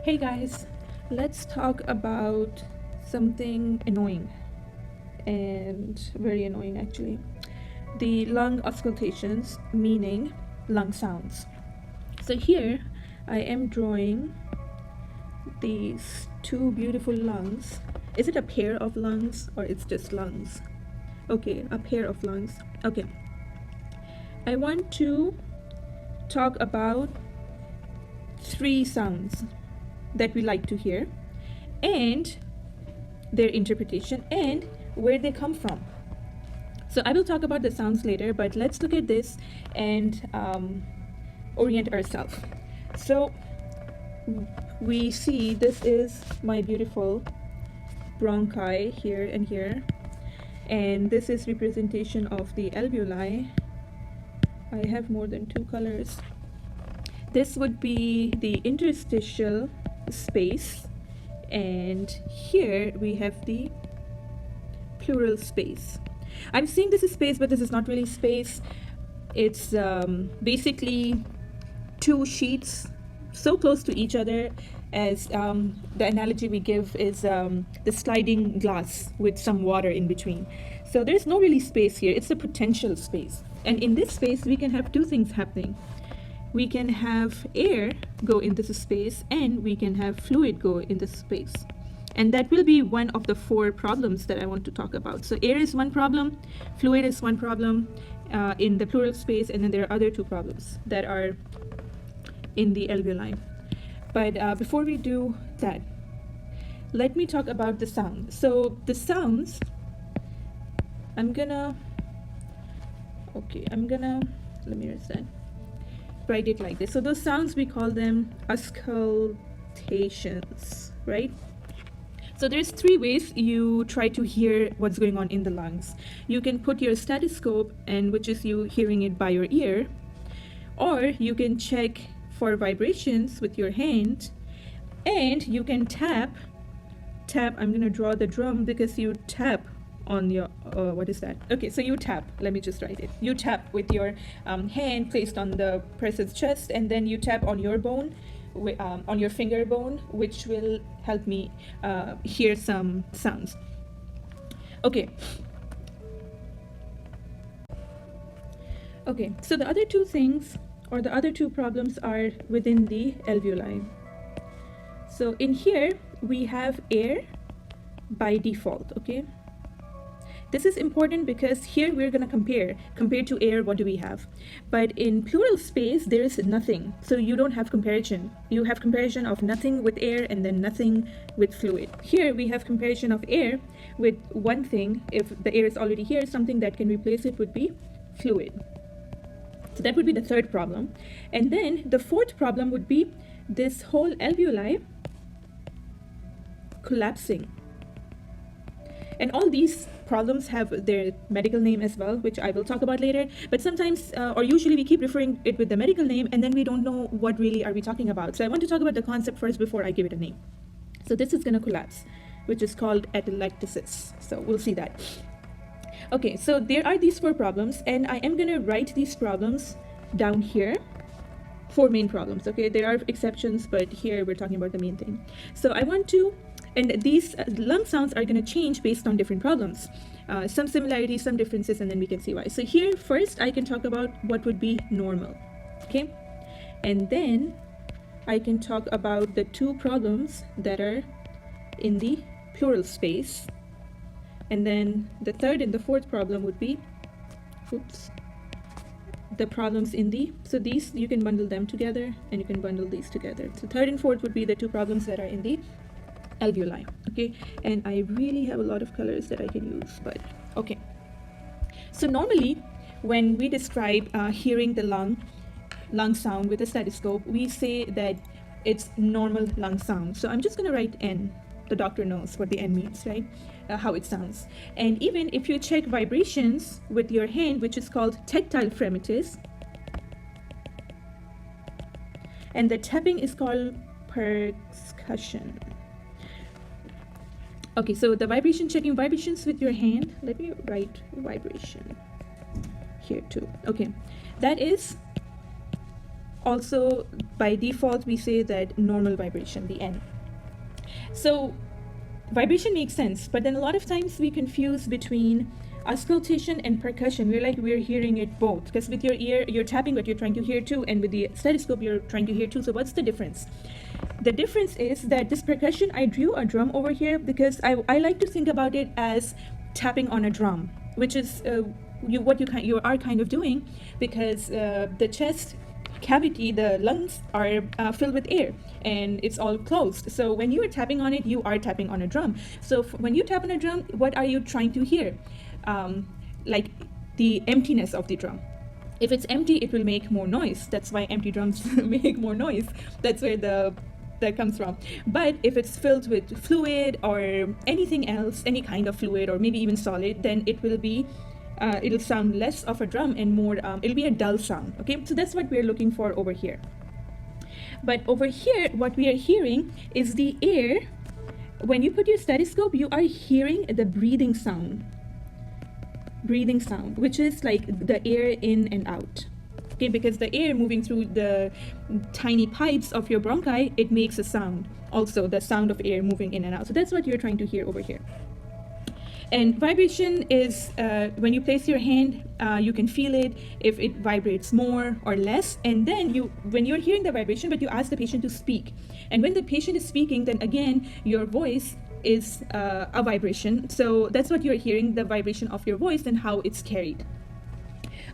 Hey guys, let's talk about something annoying and very annoying actually. The lung auscultations, meaning lung sounds. So here I am drawing these two beautiful lungs. Is it a pair of lungs or it's just lungs? Okay, a pair of lungs. Okay. I want to talk about three sounds that we like to hear and their interpretation and where they come from. So I will talk about the sounds later, but let's look at this and orient ourselves. So we see this is my beautiful bronchi here and here, and this is representation of the alveoli. I have more than two colors. This would be the interstitial space, and here we have the pleural space. I'm saying this is space, but this is not really space. It's basically two sheets so close to each other as the analogy we give is the sliding glass with some water in between. So there's no really space here. It's a potential space, and in this space we can have two things happening. We can have air go in this space and we can have fluid go in this space. And that will be one of the four problems that I want to talk about. So air is one problem, fluid is one problem in the pleural space, and then there are other two problems that are in the alveoli. But before we do that, let me talk about the sound. So the sounds, let me erase that. Write it like this. So those sounds, we call them auscultations, right? So there's three ways you try to hear what's going on in the lungs. You can put your stethoscope, and which is you hearing it by your ear, or you can check for vibrations with your hand, and you can tap. I'm gonna draw the drum because you tap on your what is that? Okay, so you tap. Let me just write it. You tap with your hand placed on the person's chest, and then you tap on your bone, on your finger bone, which will help me hear some sounds. Okay. So the other two things, or the other two problems, are within the alveoli. So in here we have air by default. Okay. This is important because here we're going to compare to air. What do we have? But in pleural space there is nothing, so you don't have comparison. You have comparison of nothing with air and then nothing with fluid. Here we have comparison of air with one thing. If the air is already here, something that can replace it would be fluid. So that would be the third problem. And then the fourth problem would be this whole alveoli collapsing. And all these problems have their medical name as well, which I will talk about later. But sometimes, or usually, we keep referring it with the medical name, and then we don't know what really are we talking about. So I want to talk about the concept first before I give it a name. So this is going to collapse, which is called atelectasis. So we'll see that. Okay, so there are these four problems, and I am going to write these problems down here. Four main problems. Okay, there are exceptions, but here we're talking about the main thing. So I want to. And these lung sounds are going to change based on different problems. Some similarities, some differences, and then we can see why. So here, first, I can talk about what would be normal, okay? And then I can talk about the two problems that are in the pleural space. And then the third and the fourth problem would be, the problems in the, so these, you can bundle them together, and you can bundle these together. So third and fourth would be the two problems that are in the alveoli. Okay, and I really have a lot of colors that I can use, but okay. So normally when we describe hearing the lung sound with a stethoscope, we say that it's normal lung sound. So I'm just going to write N. The doctor knows what the N means, right? How it sounds. And even if you check vibrations with your hand, which is called tactile fremitus, and the tapping is called percussion. Okay, so the vibration, checking vibrations with your hand. Let me write vibration here too. Okay, that is also by default we say that normal vibration, the N. So vibration makes sense, but then a lot of times we confuse between auscultation and percussion. We're hearing it both, because with your ear you're tapping what you're trying to hear too, and with the stethoscope you're trying to hear too. So what's the difference? The difference is that this percussion, I drew a drum over here because I like to think about it as tapping on a drum, which is you are kind of doing, because the chest cavity, the lungs are filled with air and it's all closed. So when you are tapping on it, you are tapping on a drum. So when you tap on a drum, what are you trying to hear? Like the emptiness of the drum. If it's empty, it will make more noise. That's why empty drums make more noise. That's where that comes from. But if it's filled with fluid or anything else, any kind of fluid or maybe even solid, then it will be it'll sound less of a drum and more it'll be a dull sound. Okay, so that's what we're looking for over here. But over here, what we are hearing is the air. When you put your stethoscope, you are hearing the breathing sound, which is like the air in and out. Okay, because the air moving through the tiny pipes of your bronchi, it makes a sound, also the sound of air moving in and out. So that's what you're trying to hear over here. And vibration is when you place your hand, you can feel it, if it vibrates more or less. And then when you're hearing the vibration, but you ask the patient to speak. And when the patient is speaking, then again, your voice is a vibration. So that's what you're hearing, the vibration of your voice and how it's carried.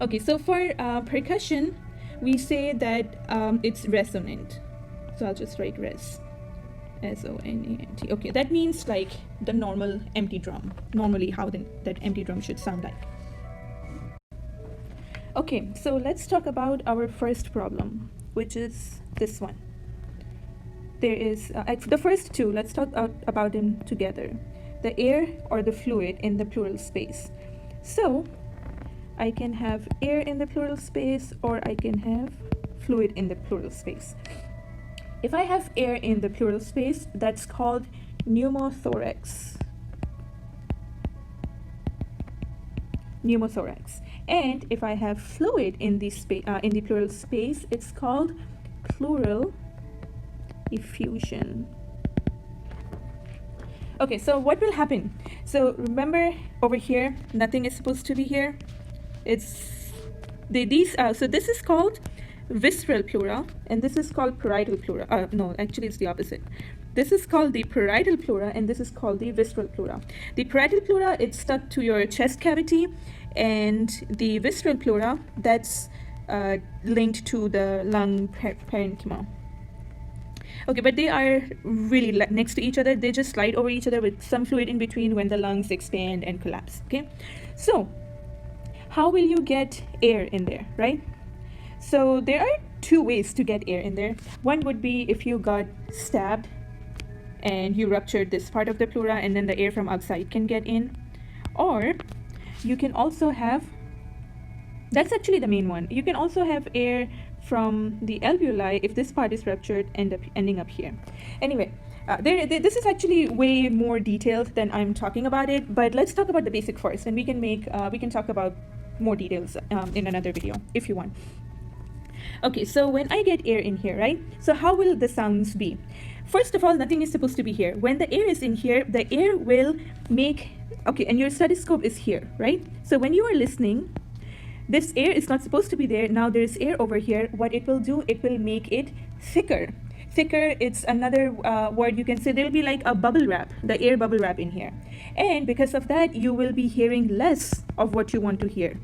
Okay, so for percussion, we say that it's resonant. So I'll just write res. S-O-N-A-T. Okay, that means like the normal empty drum. Normally how that empty drum should sound like. Okay, so let's talk about our first problem, which is this one. There is, the first two, let's talk about them together. The air or the fluid in the pleural space. So I can have air in the pleural space, or I can have fluid in the pleural space. If I have air in the pleural space, that's called pneumothorax. And if I have fluid in the pleural space, it's called pleural effusion. Okay, so what will happen? So remember over here, nothing is supposed to be here. It's so this is called visceral pleura, and this is called parietal pleura. No, actually it's the opposite. This is called the parietal pleura, and this is called the visceral pleura. The parietal pleura, it's stuck to your chest cavity, and the visceral pleura, that's linked to the lung parenchyma. Okay, but they are really next to each other. They just slide over each other with some fluid in between when the lungs expand and collapse. Okay, so how will you get air in there, right? So there are two ways to get air in there. One would be if you got stabbed and you ruptured this part of the pleura, and then the air from outside can get in. Or you can also have, that's actually the main one, you can also have air from the alveoli if this part is ruptured, ending up here. Anyway, this is actually way more detailed than I'm talking about it, but let's talk about the basic first, and we can talk about more details in another video if you want. Okay, so when I get air in here, right? So how will the sounds be? First of all, nothing is supposed to be here. When the air is in here, the air will make, okay, and your stethoscope is here, right? So when you are listening, this air is not supposed to be there. Now there's air over here. What it will do, it will make it thicker. Thicker, it's another word you can say. There'll be like a bubble wrap, the air bubble wrap in here. And because of that, you will be hearing less of what you want to hear.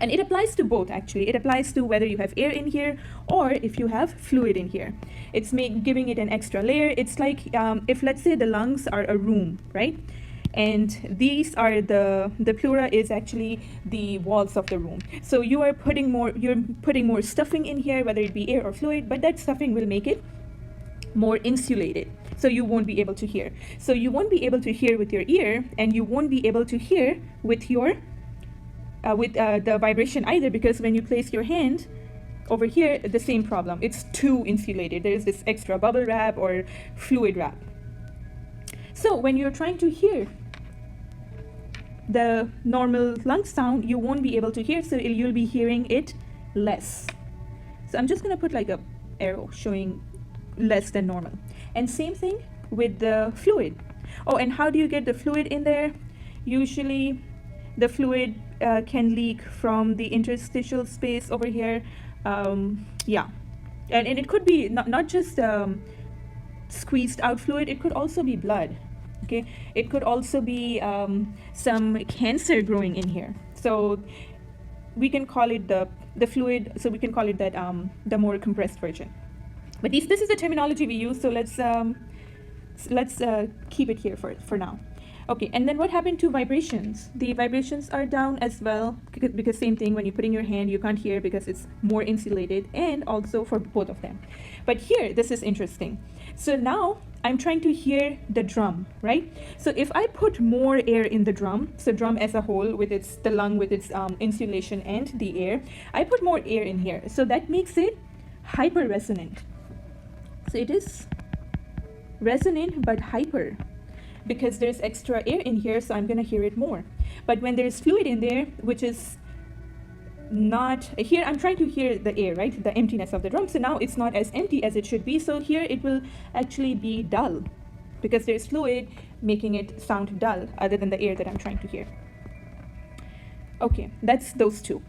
And it applies to both, actually. It applies to whether you have air in here or if you have fluid in here. It's giving it an extra layer. It's like if, let's say, the lungs are a room, right? And these are the pleura is actually the walls of the room. So you're putting more stuffing in here, whether it be air or fluid, but that stuffing will make it more insulated. So you won't be able to hear. So you won't be able to hear with your ear, and you won't be able to hear with your the vibration either, because when you place your hand over here, the same problem. It's too insulated. There's this extra bubble wrap or fluid wrap. So when you're trying to hear the normal lung sound, you won't be able to hear, so you'll be hearing it less. So I'm just going to put like a arrow showing less than normal. And same thing with the fluid. Oh, and how do you get the fluid in there? Usually the fluid can leak from the interstitial space over here. Yeah, and it could be not just squeezed out fluid, it could also be blood. Okay, it could also be some cancer growing in here. So we can call it the fluid, so we can call it that the more compressed version. But this is the terminology we use, so let's keep it here for now. Okay, and then what happened to vibrations? The vibrations are down as well, because same thing, when you put in your hand, you can't hear because it's more insulated, and also for both of them. But here, this is interesting. So now I'm trying to hear the drum, right? So if I put more air in the drum, so drum as a whole with the lung with its insulation and the air, I put more air in here. So that makes it hyper resonant. So it is resonant but hyper, because there's extra air in here, so I'm gonna hear it more. But when there's fluid in there, which is not here, I'm trying to hear the air, right? The emptiness of the drum. So now it's not as empty as it should be. So here it will actually be dull, because there's fluid making it sound dull, other than the air that I'm trying to hear. Okay, that's those two.